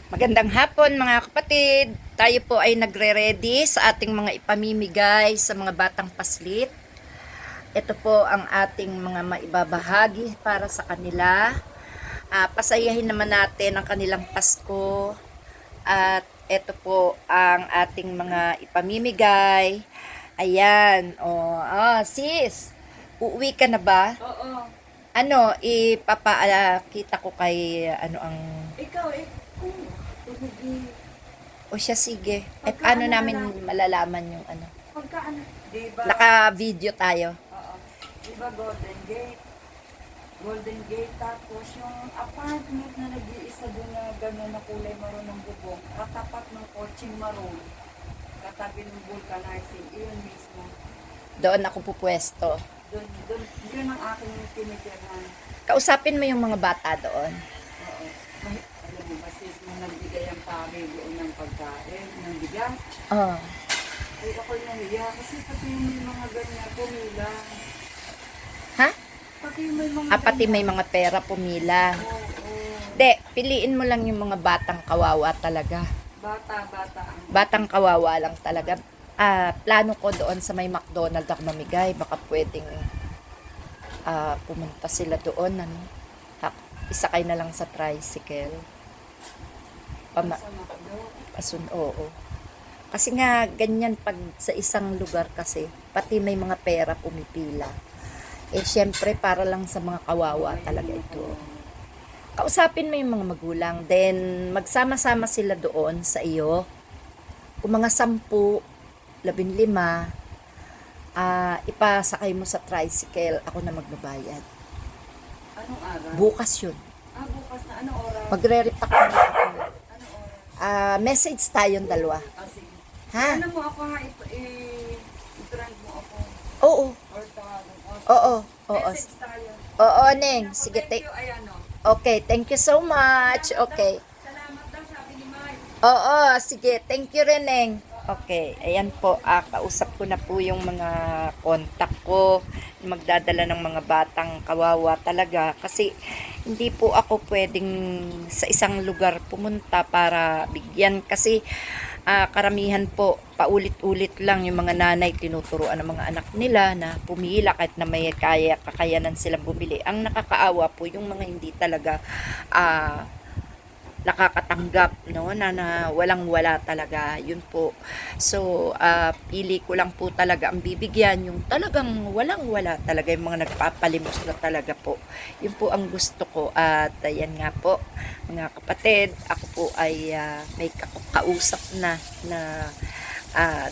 Magandang hapon mga kapatid. Tayo po ay nagre-ready sa ating mga ipamimigay sa mga batang paslit. Ito po ang ating mga maibabahagi para sa kanila. Pasayahin naman natin ang kanilang Pasko. At ito po ang ating mga ipamimigay. Ayan. Sis, uuwi ka na ba? Oo. Ano, ipapakita ko kay ang Ikaw, kung tumigi, o siya, sige. Pagka Paano ano namin na lang? malalaman yung ano? pagka ano, di ba? Naka-video tayo. Oo. Di ba Golden Gate? Golden Gate, tapos yung apartment na nag-iisa doon na gano'n na kulay maroon ng bubong, katapat ng coaching maroon, katabi ng vulcanizing, iyon mismo. Doon ako pupwesto. Doon, yun ang aking tinitirahan. Kausapin mo yung mga bata doon. Oo. Alam mo ba sis, nung nagbigay ang pare doon ng pagkain, ng bigas, Oh. ay ako'y nahiya kasi pati yung mga ganyan pumila. Ha? Pati yung may mga Pati may ganyan. mga pera pumila. Oo. Hindi, piliin mo lang yung mga batang kawawa talaga. Bata ang Batang kawawa lang talaga. Plano ko doon sa may McDonald's ako mamigay. Baka pwedeng pumunta sila doon. Ano? Isakay na lang sa tricycle. Pama, sa makdo. oo. Kasi nga, ganyan pag sa isang lugar kasi, pati may mga pera pumipila. Syempre, para lang sa mga kawawa talaga ito. Kausapin mo yung mga magulang, then magsama-sama sila doon sa iyo. Kung mga 10, 15, ipasakay mo sa tricycle, ako na magbabayad. Anong araw? Bukas yun. Bukas na. Anong oras? Magre-repack na ako. Anong oras? Message tayong dalawa. Sige. Ha? Ano mo ako ha? I-trend mo ako. Oo. Or tawagin. Oo. Oo. Message tayo. Oo, Neng. Sige, Thank you. Ayan o. okay. Thank you so much. Okay. Salamat daw, sabi ni Mike. Oo, sige. Thank you rin, Neng. Okay, ayan po. Kausap ko na po yung mga contact ko. Magdadala ng mga batang kawawa talaga. Kasi hindi po ako pwedeng sa isang lugar pumunta para bigyan. Kasi karamihan po, paulit-ulit lang yung mga nanay tinuturuan ng mga anak nila na pumila kahit na may kakayanan silang bumili. Ang nakakaawa po yung mga hindi talaga nakakatanggap, no, na walang-wala talaga, yun po. So, pili ko lang po talaga ang bibigyan, yung talagang walang-wala talaga, yung mga nagpapalimos na talaga po. Yun po ang gusto ko. At ayan nga po, mga kapatid, ako po ay may kausap na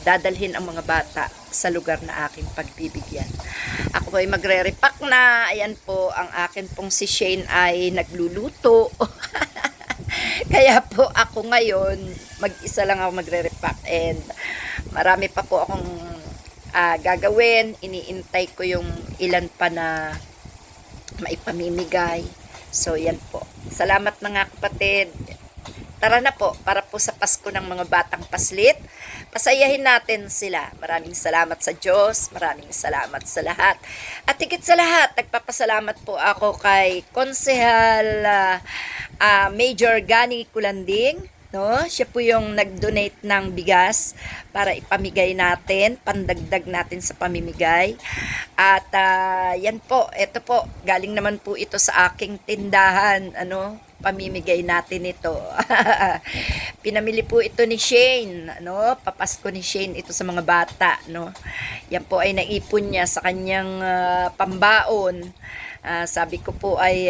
dadalhin ang mga bata sa lugar na aking pagbibigyan. Ako po ay magre-repack na. Ayan po, ang akin pong si Shane ay nagluluto. Kaya po ako ngayon, mag-isa lang ako magre-repack and marami pa po akong gagawin. Iniintay ko yung ilan pa na maipamimigay. So, yan po. Salamat mga kapatid. Tara na po, para po sa Pasko ng mga batang paslit. Pasayahin natin sila. Maraming salamat sa Diyos. Maraming salamat sa lahat. At higit sa lahat, nagpapasalamat po ako kay Konsehal Major Gani Kulanding. No? Siya po yung nag-donate ng bigas para ipamigay natin, pandagdag natin sa pamimigay. At yan po, ito po, galing naman po ito sa aking tindahan, pamimigay natin ito. Pinamili po ito ni Shane, papasko ni Shane ito sa mga bata, Yan po ay naipon niya sa kanyang pambaon. Sabi ko po ay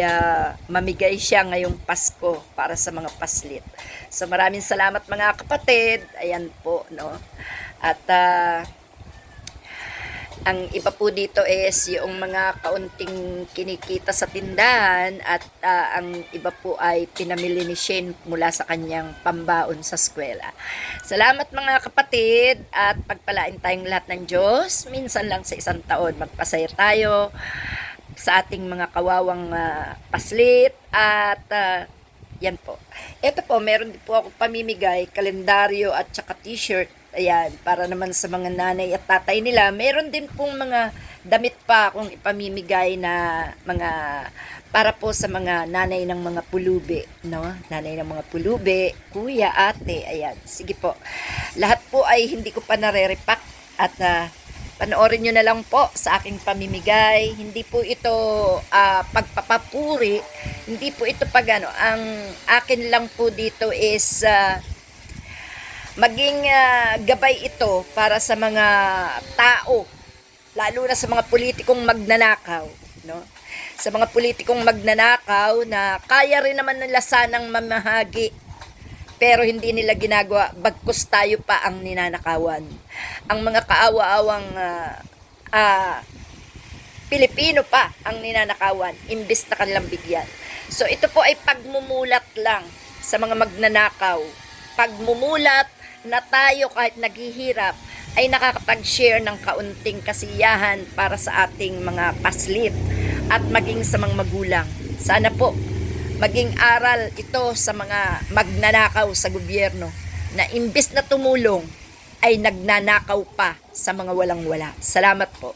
mamigay siya ngayong Pasko para sa mga paslit. So maraming salamat mga kapatid. Ayan po, At ang iba po dito is yung mga kaunting kinikita sa tindahan at ang iba po ay pinamili ni Shane mula sa kanyang pambaon sa eskwela. Salamat mga kapatid at pagpalain tayong lahat ng Diyos. Minsan lang sa isang taon magpasaya tayo sa ating mga kawawang paslit at yan po. Ito po, meron din po ako pamimigay, kalendaryo at saka t-shirt. Ayan, para naman sa mga nanay at tatay nila. Meron din pong mga damit pa akong ipamimigay na mga para po sa mga nanay ng mga pulubi, no? Nanay ng mga pulubi, kuya, ate, ayan. Sige po. Lahat po ay hindi ko pa nare-repack at panoorin nyo na lang po sa aking pamimigay. Hindi po ito pagpapapuri, hindi po ito pagano. Ang akin lang po dito is maging gabay ito para sa mga tao, lalo na sa mga politikong magnanakaw, no? Sa mga politikong magnanakaw na kaya rin naman nila sanang mamahagi, pero hindi nila ginagawa, bagkus tayo pa ang ninanakawan. Ang mga kaawa-awang Pilipino pa ang ninanakawan, imbis na kanilang bigyan. So ito po ay pagmumulat lang sa mga magnanakaw. Pagmumulat na tayo kahit naghihirap ay nakakapag-share ng kaunting kasiyahan para sa ating mga paslit at maging sa mga magulang. Sana po maging aral ito sa mga magnanakaw sa gobyerno na imbis na tumulong ay nagnanakaw pa sa mga walang-wala. Salamat po.